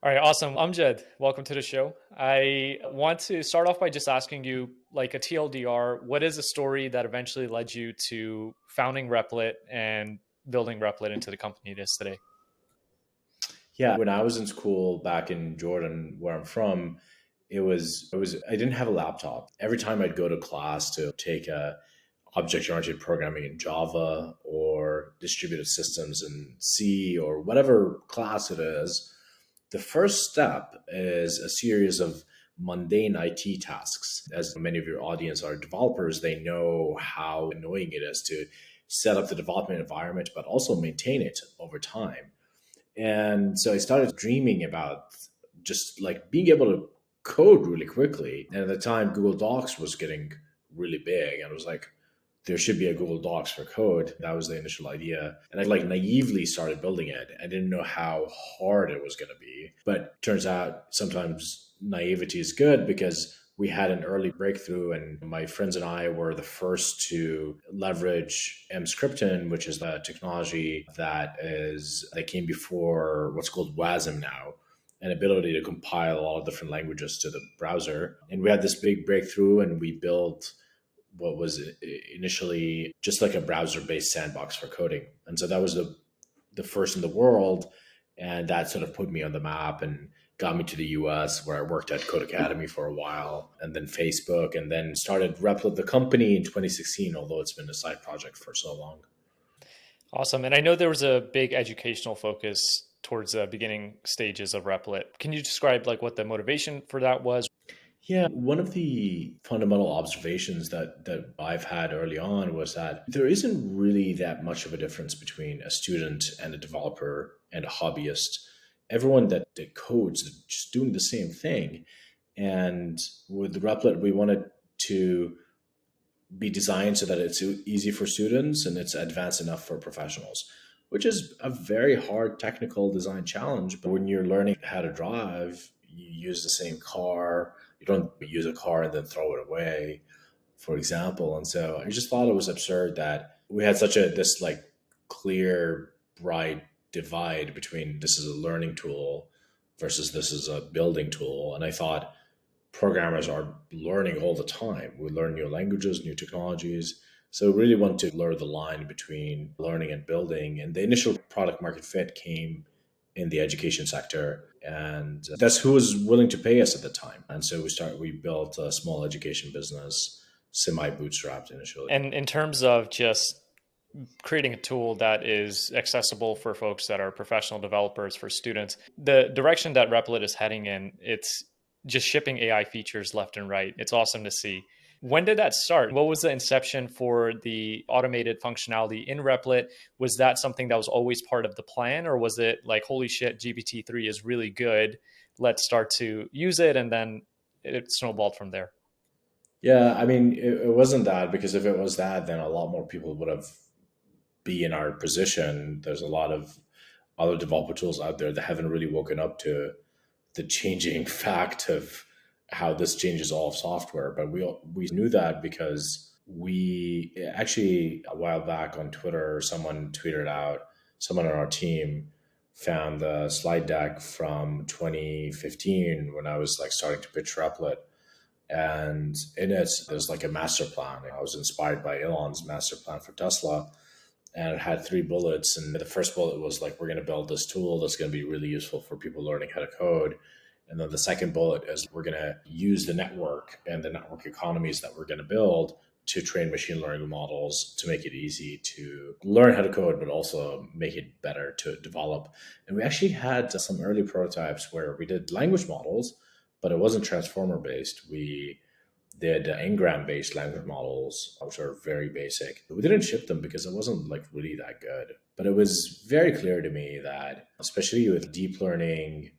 All right, awesome. Amjad, welcome to the show. I want to start off by just asking you, like a TLDR, what is the story that eventually led you to founding Replit and building Replit into the company it is today? Yeah, when I was in school back in Jordan, where I'm from, it was I didn't have a laptop. Every time I'd go to class to take a object-oriented programming in Java or distributed systems in C or whatever class it is, the first step is a series of mundane IT tasks. As many of your audience are developers, they know how annoying it is to set up the development environment, but also maintain it over time. And so I started dreaming about just like being able to code really quickly. And at the time, Google Docs was getting really big. And I was like, there should be a Google Docs for code. That was the initial idea. And I like naively started building it. I didn't know how hard it was going to be. But turns out sometimes naivety is good because we had an early breakthrough, and my friends and I were the first to leverage Mscripton, which is the technology that came before what's called WASM now, an ability to compile all different languages to the browser. And we had this big breakthrough, and we built what was initially just like a browser-based sandbox for coding. And so that was the first in the world, and that sort of put me on the map and got me to the US, where I worked at Code Academy for a while, and then Facebook, and then started Replit the company in 2016, although it's been a side project for so long. Awesome. And I know there was a big educational focus towards the beginning stages of Replit. Can you describe like what the motivation for that was? Yeah, one of the fundamental observations that I've had early on was that there isn't really that much of a difference between a student and a developer and a hobbyist. Everyone that codes is just doing the same thing. And with Replit, we wanted to be designed so that it's easy for students and it's advanced enough for professionals, which is a very hard technical design challenge. But when you're learning how to drive, you use the same car. You don't use a car and then throw it away, for example. And so I just thought it was absurd that we had such a this like clear, bright divide between this is a learning tool versus this is a building tool. And I thought programmers are learning all the time. We learn new languages, new technologies. So we really want to blur the line between learning and building. And the initial product market fit came in the education sector. And that's who was willing to pay us at the time. And so we built a small education business, semi bootstrapped initially. And in terms of just creating a tool that is accessible for folks that are professional developers, for students, the direction that Replit is heading in, it's just shipping AI features left and right. It's awesome to see. When did that start? What was the inception for the automated functionality in Replit? Was that something that was always part of the plan, or was it like, holy shit, GPT-3 is really good, let's start to use it, and then it snowballed from there? Yeah, I mean, it wasn't that, because if it was that, then a lot more people would have be in our position. There's a lot of other developer tools out there that haven't really woken up to the changing fact of how this changes all of software. But we knew that because we actually, a while back on Twitter, someone tweeted out, someone on our team found the slide deck from 2015 when I was like starting to pitch Replit. And in it, there's like a master plan. I was inspired by Elon's master plan for Tesla, and it had three bullets. And the first bullet was like, we're going to build this tool that's going to be really useful for people learning how to code. And then the second bullet is we're going to use the network and the network economies that we're going to build to train machine learning models to make it easy to learn how to code, but also make it better to develop. And we actually had some early prototypes where we did language models, but it wasn't transformer based. We did Ngram based language models, which are very basic. We didn't ship them because it wasn't like really that good. But it was very clear to me that, especially with deep learning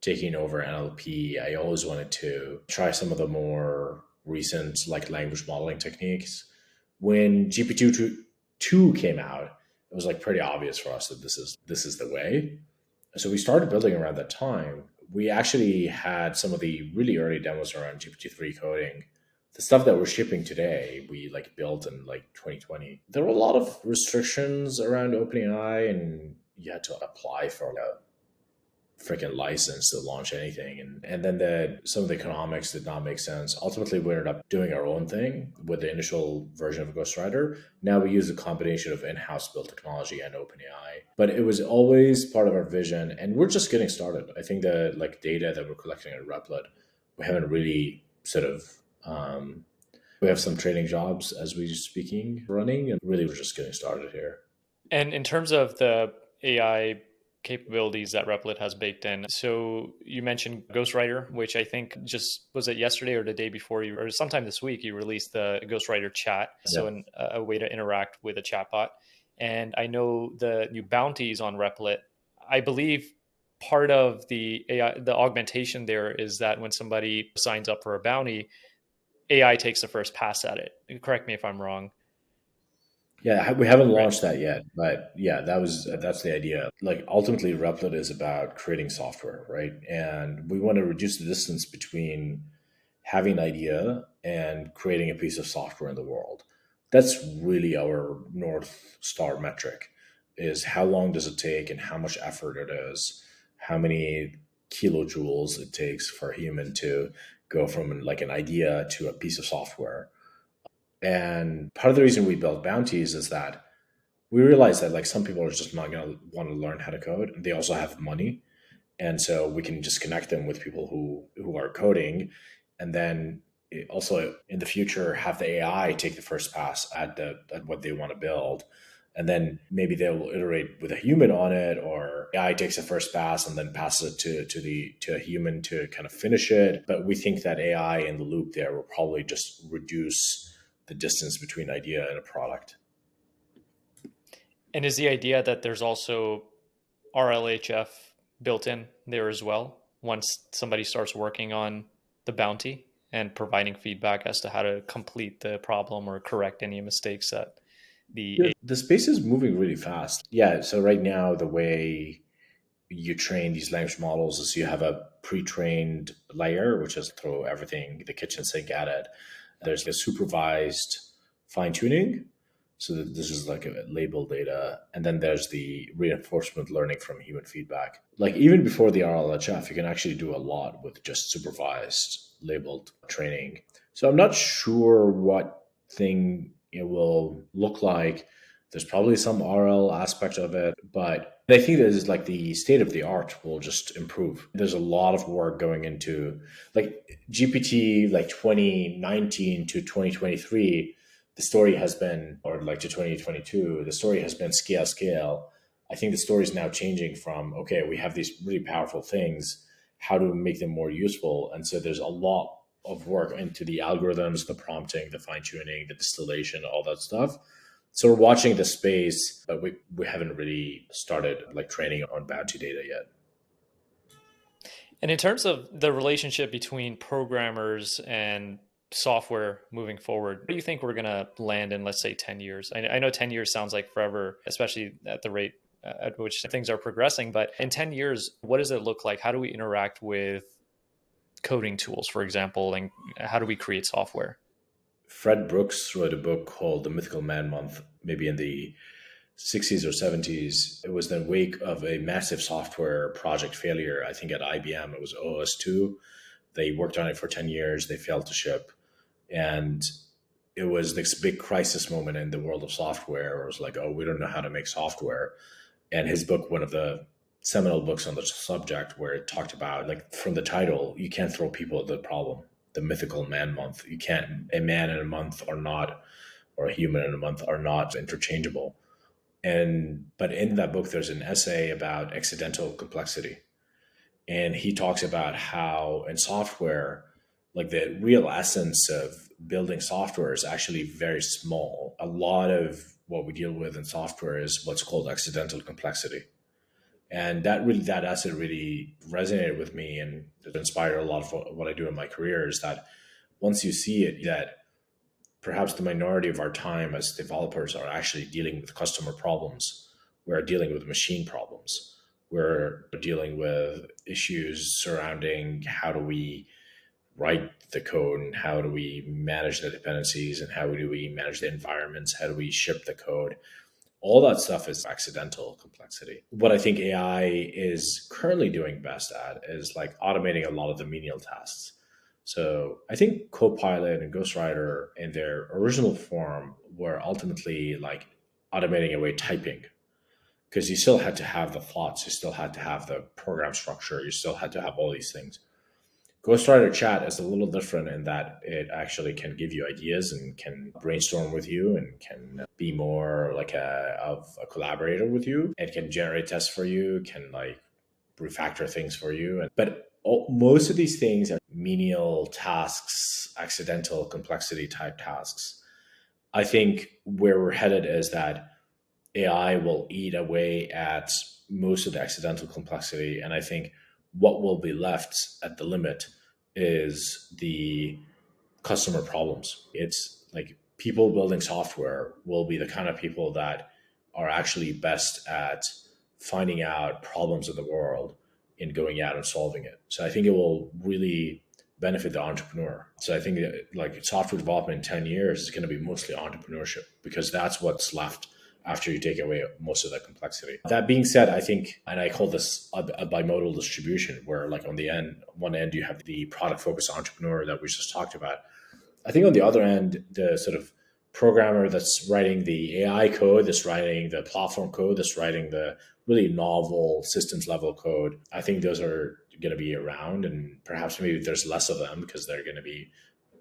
taking over NLP, I always wanted to try some of the more recent like language modeling techniques. When GPT-2 came out, it was like pretty obvious for us that this is the way. So we started building around that time. We actually had some of the really early demos around GPT-3 coding. The stuff that we're shipping today, we like built in like 2020. There were a lot of restrictions around OpenAI, and you had to apply for a freaking license to launch anything. And then some of the economics did not make sense. Ultimately, we ended up doing our own thing with the initial version of Ghostwriter. Now we use a combination of in-house built technology and OpenAI. But it was always part of our vision, and we're just getting started. I think the like data that we're collecting at Replit, we haven't really sort of we have some training jobs as we're speaking running, and really we're just getting started here. And in terms of the AI capabilities that Replit has baked in, so you mentioned Ghostwriter, which I think just was it yesterday or the day before you, or sometime this week, you released the Ghostwriter chat. So Yeah. a way to interact with a chatbot. And I know the new bounties on Replit. I believe part of the AI, the augmentation there is that when somebody signs up for a bounty, AI takes the first pass at it. Correct me if I'm wrong, Yeah, we haven't right? launched that yet, but yeah, that's the idea. Like ultimately, Replit is about creating software, right? And we want to reduce the distance between having an idea and creating a piece of software in the world. That's really our North Star metric, is how long does it take and how much effort it is, how many kilojoules it takes for a human to go from like an idea to a piece of software. And part of the reason we built bounties is that we realize that like some people are just not going to want to learn how to code. They also have money, and so we can just connect them with people who are coding, and then also in the future have the AI take the first pass at what they want to build, and then maybe they'll iterate with a human on it, or AI takes the first pass and then passes it to a human to kind of finish it. But we think that AI in the loop there will probably just reduce the distance between idea and a product. And is the idea that there's also RLHF built in there as well once somebody starts working on the bounty and providing feedback as to how to complete the problem or correct any mistakes that Yeah, the the space is moving really fast. Yeah, so right now the way you train these language models is you have a pre-trained layer, which is throw everything, the kitchen sink at it. There's a supervised fine tuning. So that this is like a label data. And then there's the reinforcement learning from human feedback. Like even before the RLHF, you can actually do a lot with just supervised labeled training. So I'm not sure what thing it will look like. There's probably some RL aspect of it, but I think that is like the state of the art will just improve. There's a lot of work going into like GPT, like 2019 to 2023. The story has been, or like to 2022, the story has been scale, scale. I think the story is now changing from, okay, we have these really powerful things. How do we make them more useful? And so there's a lot of work into the algorithms, the prompting, the fine tuning, the distillation, all that stuff. So we're watching the space, but we haven't really started like training on bounty data yet. and in terms of the relationship between programmers and software moving forward, what do you think we're going to land in, let's say, 10 years? I know 10 years sounds like forever, especially at the rate at which things are progressing, but in 10 years, what does it look like? How do we interact with coding tools, for example, and how do we create software? Fred Brooks wrote a book called The Mythical Man Month, maybe in the 60s or 70s. It was the wake of a massive software project failure. I think at IBM, it was OS2. They worked on it for 10 years. They failed to ship. And it was this big crisis moment in the world of software where it was like, oh, we don't know how to make software. And his book, one of the seminal books on the subject, where it talked about, like, from the title, you can't throw people at the problem. The mythical man month. You can't, a man in a month are not, or a human in a month are not interchangeable. And, but in that book, there's an essay about accidental complexity. And he talks about how in software, like the real essence of building software is actually very small. A lot of what we deal with in software is what's called accidental complexity. And that asset really resonated with me and it inspired a lot of what I do in my career is that once you see it, that perhaps the minority of our time as developers are actually dealing with customer problems. We're dealing with machine problems. We're dealing with issues surrounding how do we write the code and how do we manage the dependencies and how do we manage the environments, how do we ship the code. All that stuff is accidental complexity. What I think AI is currently doing best at is like automating a lot of the menial tasks. So I think Copilot and Ghostwriter in their original form were ultimately like automating away typing, because you still had to have the thoughts, you still had to have the program structure, you still had to have all these things. Ghostwriter Chat is a little different in that it actually can give you ideas and can brainstorm with you and can be more like a collaborator with you. It can generate tests for you, can like refactor things for you. But most of these things are menial tasks, accidental complexity type tasks. I think where we're headed is that AI will eat away at most of the accidental complexity. And I think what will be left at the limit is the customer problems. It's like people building software will be the kind of people that are actually best at finding out problems in the world and going out and solving it. So I think it will really benefit the entrepreneur. So I think that, like software development in 10 years is going to be mostly entrepreneurship, because that's what's left after you take away most of the complexity. That being said, I think, and I call this a bimodal distribution, where like on the one end you have the product focused entrepreneur that we just talked about. I think on the other end, the sort of programmer that's writing the AI code, that's writing the platform code, that's writing the really novel systems level code, I think those are going to be around, and perhaps maybe there's less of them because they're going to be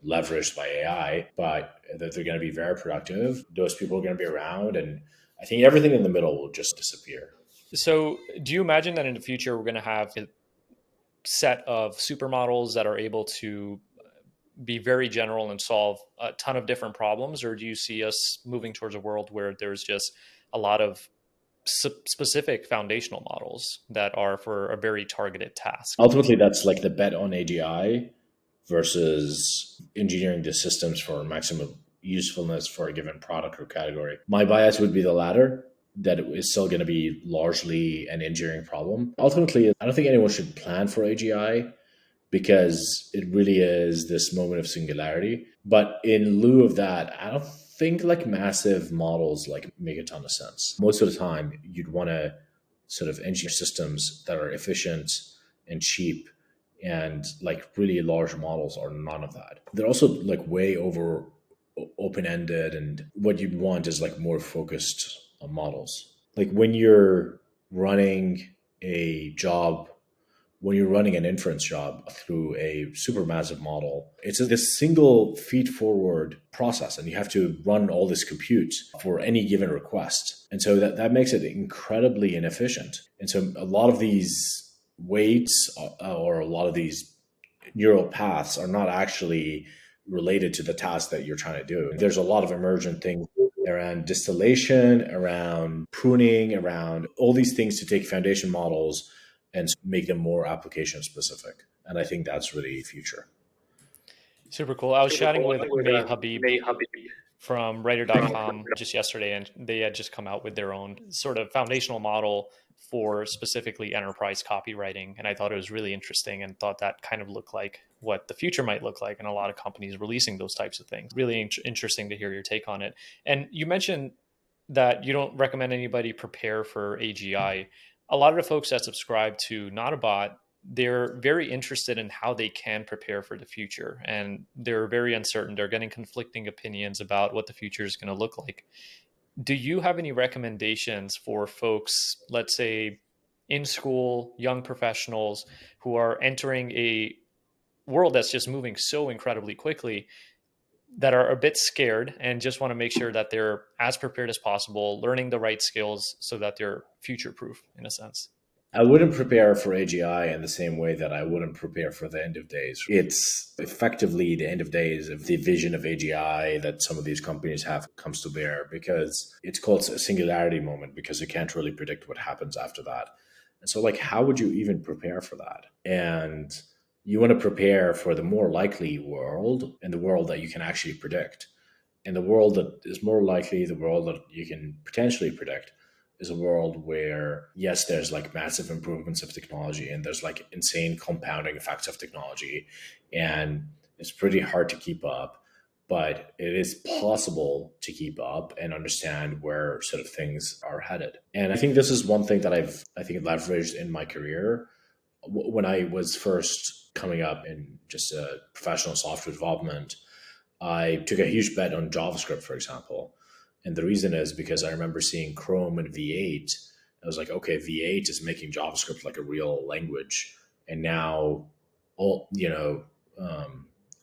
leveraged by AI, but that they're going to be very productive. Those people are going to be around, and I think everything in the middle will just disappear. So, do you imagine that in the future we're going to have a set of supermodels that are able to be very general and solve a ton of different problems, or do you see us moving towards a world where there's just a lot of specific foundational models that are for a very targeted task? Ultimately, that's like the bet on AGI versus engineering the systems for maximum usefulness for a given product or category. My bias would be the latter, that it is still going to be largely an engineering problem. Ultimately, I don't think anyone should plan for AGI, because it really is this moment of singularity. But in lieu of that, I don't think like massive models like make a ton of sense. Most of the time, you'd want to sort of engineer systems that are efficient and cheap, and like really large models are none of that. They're also like way over open-ended, and what you want is like more focused models. Like when you're running a job, when you're running an inference job through a supermassive model, it's this single feed forward process, and you have to run all this compute for any given request. And so that makes it incredibly inefficient. And so a lot of these weights or a lot of these neural paths are not actually related to the task that you're trying to do. There's a lot of emergent things around distillation, around pruning, around all these things to take foundation models and make them more application specific. And I think that's really future. Super cool. I was Super chatting cool. with May Habib May Habib from from writer.com just yesterday, and they had just come out with their own sort of foundational model for specifically enterprise copywriting. And I thought it was really interesting, and thought that kind of looked like what the future might look like, and a lot of companies releasing those types of things. Really interesting to hear your take on it. And you mentioned that you don't recommend anybody prepare for AGI. A lot of the folks that subscribe to Not a Bot, they're very interested in how they can prepare for the future, and they're very uncertain. They're getting conflicting opinions about what the future is going to look like. Do you have any recommendations for folks, let's say in school, young professionals who are entering a world that's just moving so incredibly quickly, that are a bit scared and just want to make sure that they're as prepared as possible, learning the right skills so that they're future proof in a sense? I wouldn't prepare for AGI in the same way that I wouldn't prepare for the end of days. It's effectively the end of days if the vision of AGI that some of these companies have comes to bear, because it's called a singularity moment, because you can't really predict what happens after that. And so, like, how would you even prepare for that? And you want to prepare for the more likely world, and the world that you can actually predict. And the world that is more likely, the world that you can potentially predict, is a world where, yes, there's like massive improvements of technology, and there's like insane compounding effects of technology, and it's pretty hard to keep up. but it is possible to keep up and understand where sort of things are headed. And I think this is one thing that I think leveraged in my career. When I was first coming up in just professional software development, I took a huge bet on JavaScript, for example. And the reason is because I remember seeing Chrome and V8. I was like, okay, V8 is making JavaScript like a real language. And now all,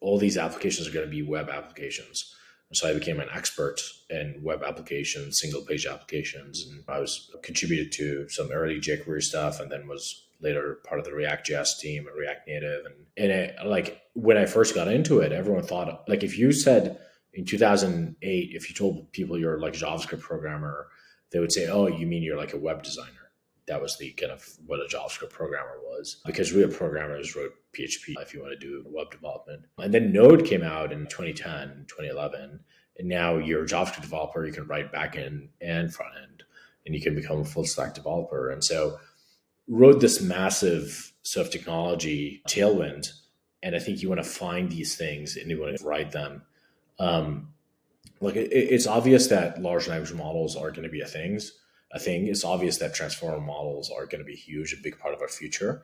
all these applications are going to be web applications. And so I became an expert in web applications, single page applications. And I was contributed to some early jQuery stuff and then was later part of the React.js team at React Native. And it, like when I first got into it, everyone thought like if you said in 2008, if you told people you're like a JavaScript programmer, they would say, "Oh, you mean you're like a web designer?" That was the kind of what a JavaScript programmer was, because real programmers wrote PHP if you want to do web development. And then Node came out in 2010, 2011, and now you're a JavaScript developer. You can write backend and front end, and you can become a full stack developer. And so rode this massive sort of technology tailwind. And I think you want to find these things and you want to write them. It's obvious that large language models are going to be a thing. It's obvious that transformer models are going to be huge, a big part of our future.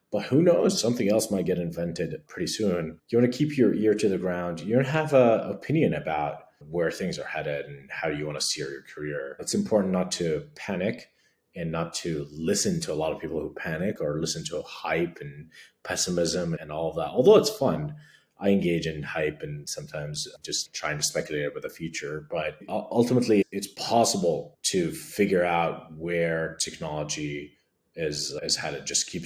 But who knows? Something else might get invented pretty soon. You want to keep your ear to the ground. You don't have an opinion about where things are headed and how you want to steer your career. It's important not to panic and not to listen to a lot of people who panic or listen to hype and pessimism and all of that. Although it's fun, I engage in hype and sometimes just trying to speculate about the future. But ultimately, it's possible to figure out where technology is headed. Just keep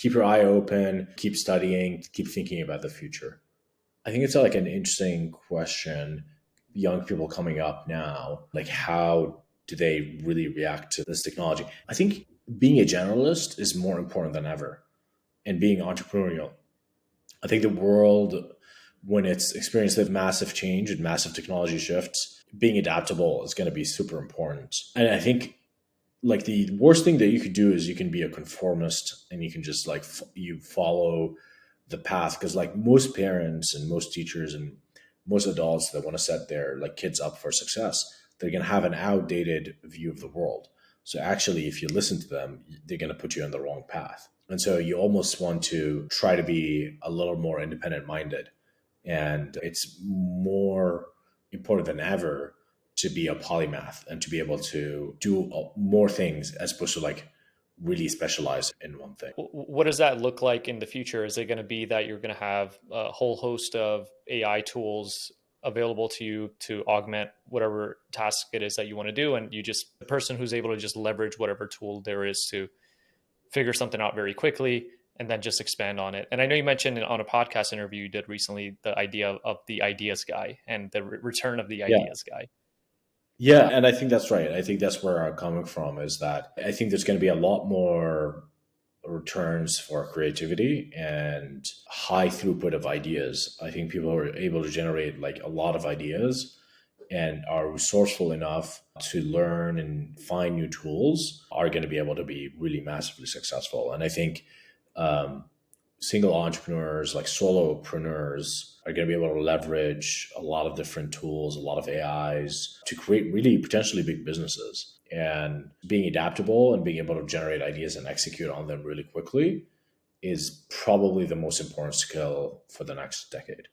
your eye open, keep studying, keep thinking about the future. I think it's like an interesting question. Young people coming up now, like how do they really react to this technology? I think being a generalist is more important than ever, and being entrepreneurial. I think the world, when it's experienced with massive change and massive technology shifts, being adaptable is going to be super important. And I think like the worst thing that you could do is you can be a conformist and you can just like you follow the path, because like most parents and most teachers and most adults that want to set their like kids up for success, they're going to have an outdated view of the world. So actually, if you listen to them, they're going to put you on the wrong path. And so you almost want to try to be a little more independent minded. And it's more important than ever to be a polymath and to be able to do more things as opposed to like really specialize in one thing. What does that look like in the future? Is it going to be that you're going to have a whole host of AI tools available to you to augment whatever task it is that you want to do, and you just the person who's able to just leverage whatever tool there is to figure something out very quickly and then just expand on it? And I know you mentioned on a podcast interview you did recently the idea of the ideas guy and the return of the Yeah. ideas guy. Yeah. And I think that's right. I think that's where I'm coming from, is that I think there's going to be a lot more returns for creativity and high throughput of ideas. I think people are able to generate like a lot of ideas and are resourceful enough to learn and find new tools are going to be able to be really massively successful. And I think single entrepreneurs, like solopreneurs, are going to be able to leverage a lot of different tools, a lot of AIs to create really potentially big businesses. And being adaptable and being able to generate ideas and execute on them really quickly is probably the most important skill for the next decade.